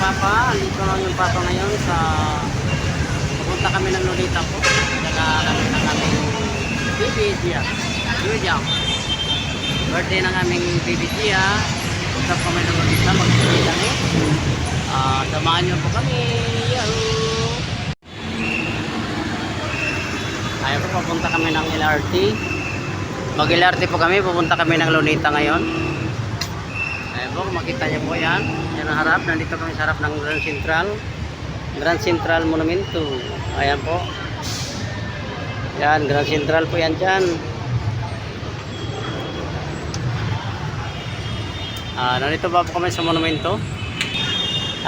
Papa. Andito lang yung Papa ngayon sa pupunta kami ng Lolita po. Dala namin ng aming baby Gia. Jujang. Birthday ng aming baby Gia. Punta kami ng Lolita. Mag-birthday kami. Samahan nyo po kami. Yahoo! Ayaw po, papunta kami ng LRT. Mag-LRT po kami. Pupunta kami ng Lolita ngayon. Ayan po, makita niyo po yan. Yan ang harap. Nandito kami sa harap ng Grand Central. Grand Central Monumento. Ayan po. Yan, Grand Central po yan dyan. Nandito pa po kami sa monumento.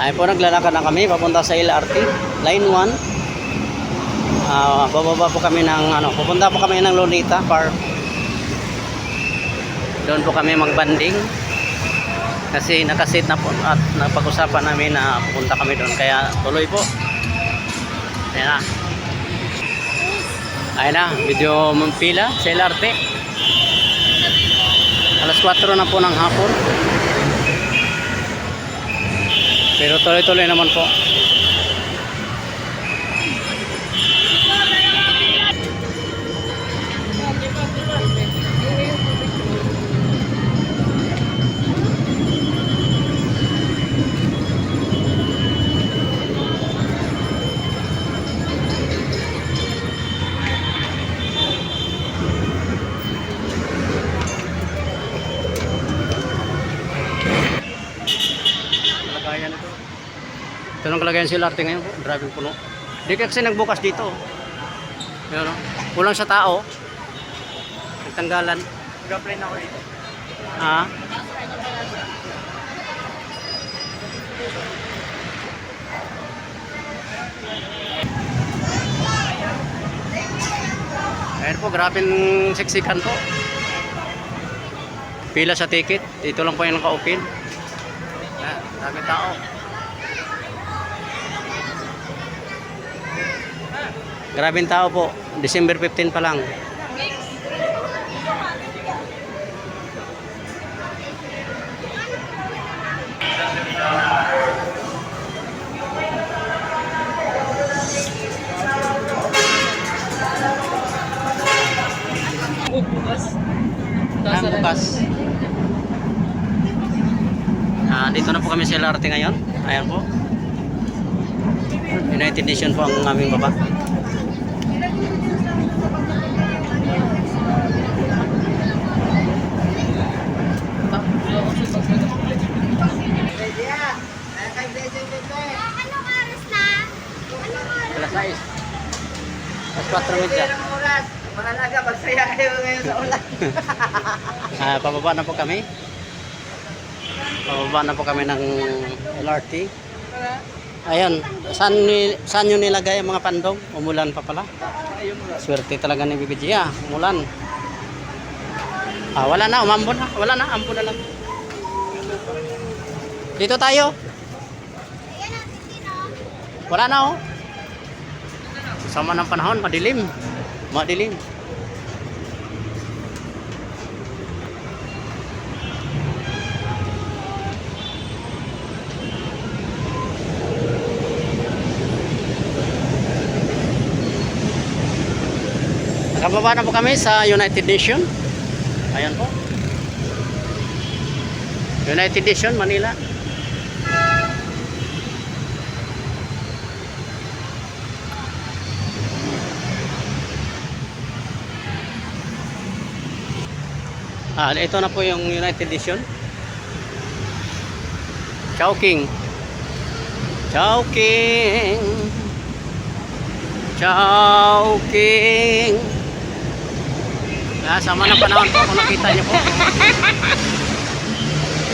Ayan po, naglalakad na kami. Papunta sa LRT. Line 1. Bababa po kami ng, pupunta po kami ng Lolita Park. Doon po kami magbanding. Kasi nakasit na po at napag-usapan namin na pupunta kami doon. Kaya tuloy po. Ayan na. Ayan na. Medyo pila sa LRT. Alas 4 na po ng hapon. Pero tuloy-tuloy naman po. Ito nang kalagayan si LRT ngayon po. Driving puno. Di kasi nagbukas dito. Ayan, kulang sa tao. Nagtanggalan. Nag-apply na ako dito. Ayan po, grabing siksikan po. Pila sa ticket. Dito lang po yung naka-open. Ayan, dami tao. Grabing tao po. December 15 pa lang. Bukas. Dito na po kami sa LRT ngayon. Ayan po. United Nation po ang aming baba. Alas 6. Alas 4:30. Mahalaga, magsaya kayo ngayon sa ulan. Pababa na po kami. Pababa na po kami ng LRT. Ayun, saan nyo nilagay ang mga pandong? Umulan pa pala. Swerte talaga ni Bibi Gia. Umulan. Wala na, umambon na. Wala na, ampun na lang. Dito tayo. Wala na oh. Sama ng panahon, madilim. Madilim. Nakababa na po kami sa United Nation. Ayan po. United Nation, Manila. Ito na po yung United Nation. Chowking. Chowking. Chowking. Sama ng panahon po kung nakita niyo po.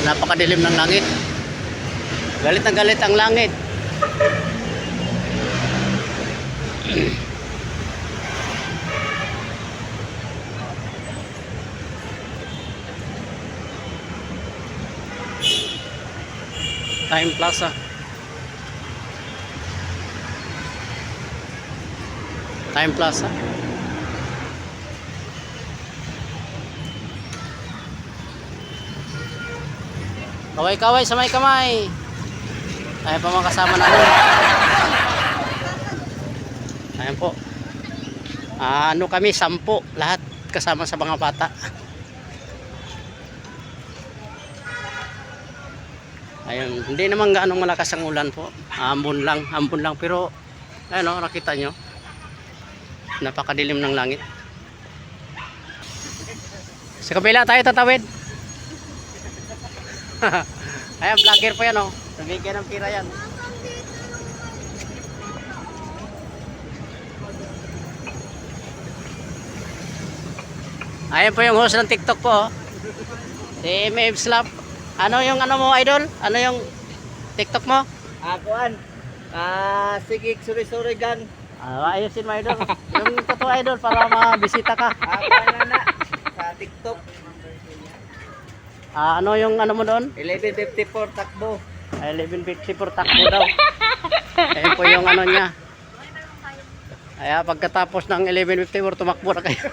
Napakadilim ng langit. Galit na galit ang langit. Time Plaza. Time Plaza. Kaway-kaway sa may kamay. Ayan pa mga kasama namin. Ayan po. Ano kami, 10 lahat kasama sa mga bata. Ayun, hindi naman gaano malakas ang ulan po. Ambon lang pero ano, nakita nyo. Napakadilim ng langit. Sa kabila tayo tatawid. Ayan, vlogger po yan oh. Nabigyan ng pira yan. Ayan po yung host ng TikTok po oh. Si MF Slap. Ano yung ano mo idol? Ano yung TikTok mo? Kuan. Sige, sorry gang. Ayusin mo idol. Yung totoo idol para mabisita ka. Kuan na sa TikTok. Ano yung ano mo doon? 11:54 takbo. 11:54 takbo daw. Ayun po yung ano niya. Kaya pagkatapos ng 11:54 tumakbo na kayo.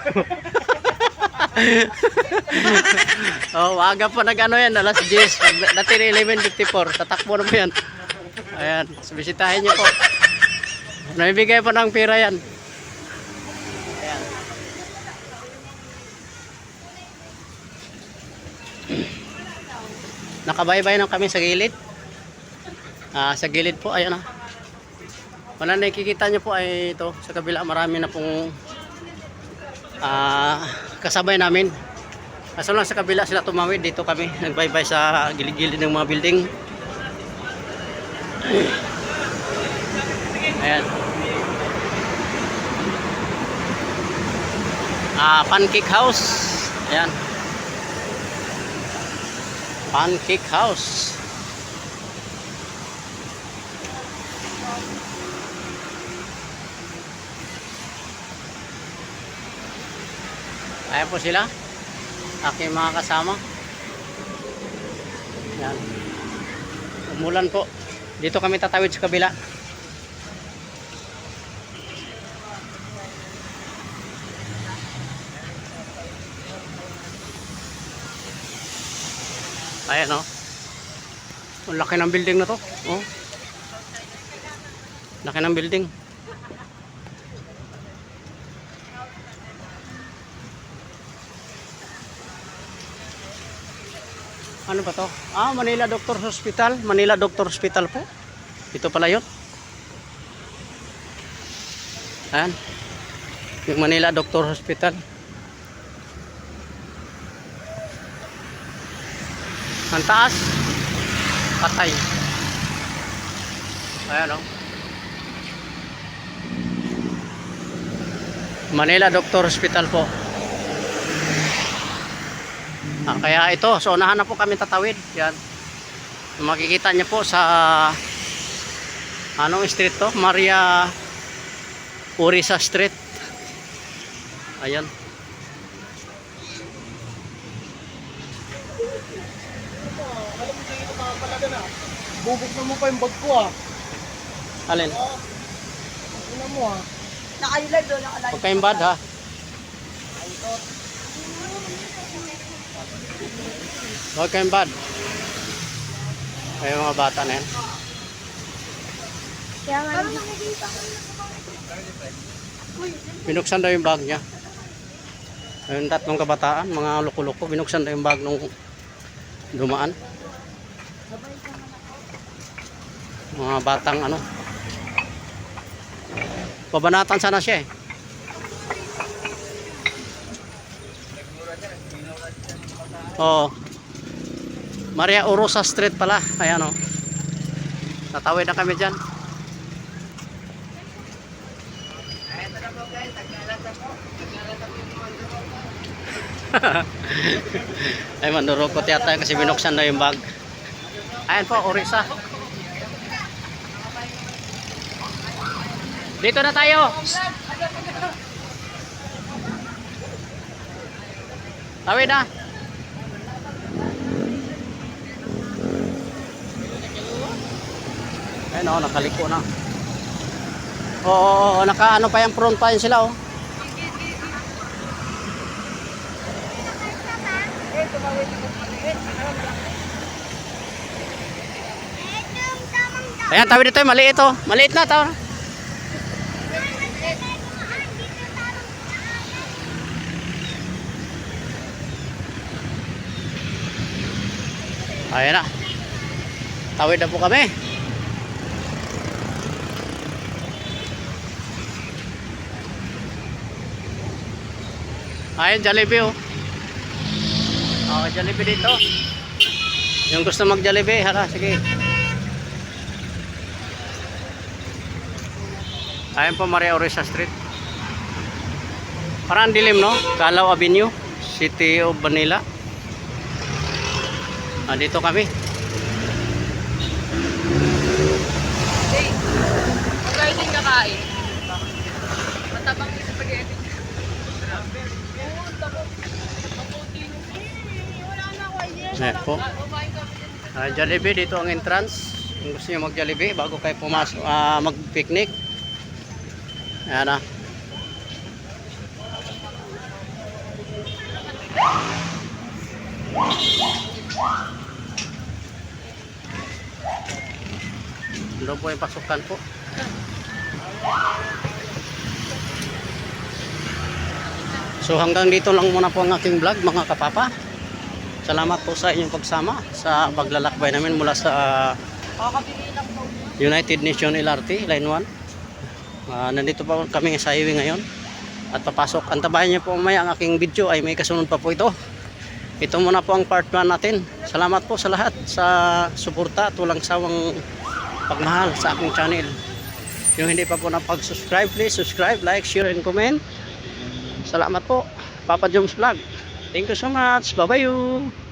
Oh, waga pa nag-ano yan, alas 10. Dati 11:54, tatakbo na po yan. Ayan, bisitahin niyo po. Naibigay pa ng pira yan. Ayan. Nakabaybay na kami sa gilid. Sa gilid po, ayan na. Wala nakikita niyo po ay ito, sa kabila marami na pong kasabay namin. Kaso lang sa kabila sila tumawid, dito kami nagbaybay sa gilid-gilid ng mga building. Ayan. Pancake house. Ayan. Pancake house. Ayan po sila, aking mga kasama. Yan. Umulan po. Dito kami tatawid sa kabila. Ayan o. Ang laki ng building na to. Oh. Laki ng building. Ano ba to? Manila Doctors Hospital. Manila Doctors Hospital po. Ito pala yun. Ayan. Yung Manila Doctors Hospital. Ang taas. Patay. Ayan o. Manila Doctors Hospital po. Kaya ito, so unahan na po kami tatawid. Yan. Makikita niyo po sa anong street to? Maria Urisa Street. Ayan. Bubuk na mo pa yung bag ko Alin? Ano mo Naka-live doon, naka-live. Huwag kayong bad ha. Huwag kayong bad. Ay mga bata na yan. Binuksan daw yung bag niya. Ayun, tatlong kabataan, mga loko-loko. Binuksan daw yung bag nung dumaan. Mga batang ano. Pabanatan sana siya eh. Oo. Maria Orosa Street pala. Ayan o. Tatawid na kami dyan. Ay mandurukot yata kasi binuksan na yung bag. Ayan po, Orisa. Dito na tayo. Tawid na. Ayun o, nakaliko na. Oo, naka ano pa yung front pa yun sila o. Ayan, tawid dito, maliit oh. Maliit na, tawid. Ayan na. Tawid na po kami. Ayan, Jollibee oh. Oh, Jollibee dito. Yung gusto mag-Jollibee, hala, sige. Ayan po, Maria Oresa Street. Parang dilim, no? Calao Avenue, City of Manila. Dito kami. Hey, ang guys yung kakain. Matabang yung spaghetti. Ayan po. Jollibee, dito ang entrance. Kung gusto nyo mag-Jollibee bago kayo pumasok, mag-picnic. Ayan na. Doon po yung pasukan po. So hanggang dito lang muna po ang aking vlog mga kapapa. Salamat po sa inyong pagsama sa paglalakbay namin mula sa Kakabili lang daw. United Nation LRT Line 1. Nandito pa kami sa highway ngayon at papasok. Antabayan niyo po mamaya ang aking video ay may kasunod pa po ito. Ito muna po ang part 1 natin. Salamat po sa lahat sa suporta at walang sawang pagmahal sa aking channel. Yung hindi pa po napag-subscribe, please subscribe, like, share, and comment. Salamat po. Papa Joms Vlog. Thank you so much. Bye-bye.